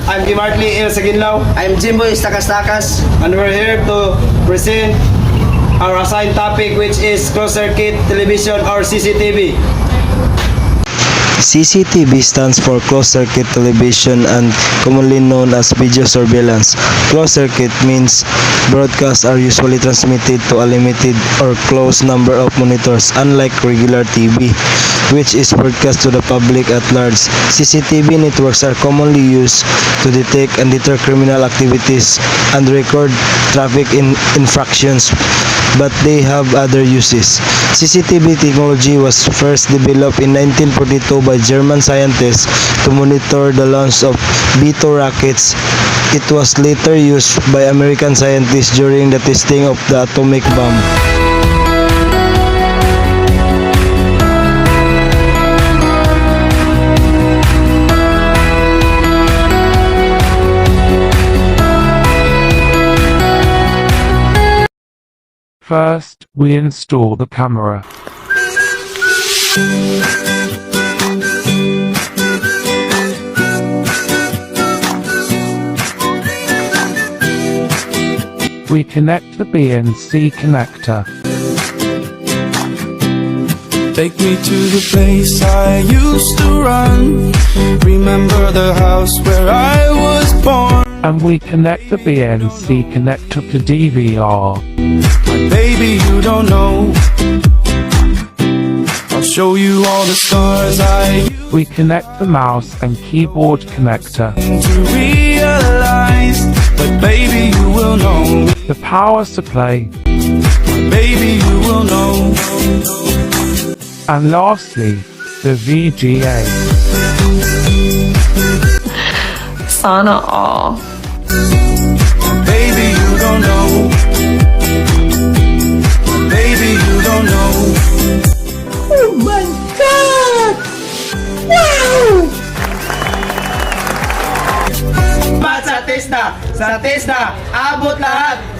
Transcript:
I'm Gimartli Il Saginlaw. I'm Jimbo Takas. And we're here to present our assigned topic, which is closed-circuit television or CCTV. CCTV stands for closed-circuit television and commonly known as video surveillance. Closed-circuit means broadcasts are usually transmitted to a limited or closed number of monitors, unlike regular TV, which is broadcast to the public at large. CCTV networks are commonly used to detect and deter criminal activities and record traffic infractions, but they have other uses. CCTV technology was first developed in 1942 by German scientists to monitor the launch of B-2 rockets. It was later used by American scientists during the testing of the atomic bomb. First, we install the camera. We connect the B and C connector. Take me to the place I used to run. Remember the house where I was born. And we connect the B and C connector to DVR. My baby, you don't know. I'll show you all the stars I used We connect the mouse and keyboard connector. to realize. But baby, you will know. The power supply. Baby, you will know. And lastly, the VGA. Sana all. Baby, you don't know. Baby, you don't know. Oh my god! Wow! Sa TESDA, Abot lahat.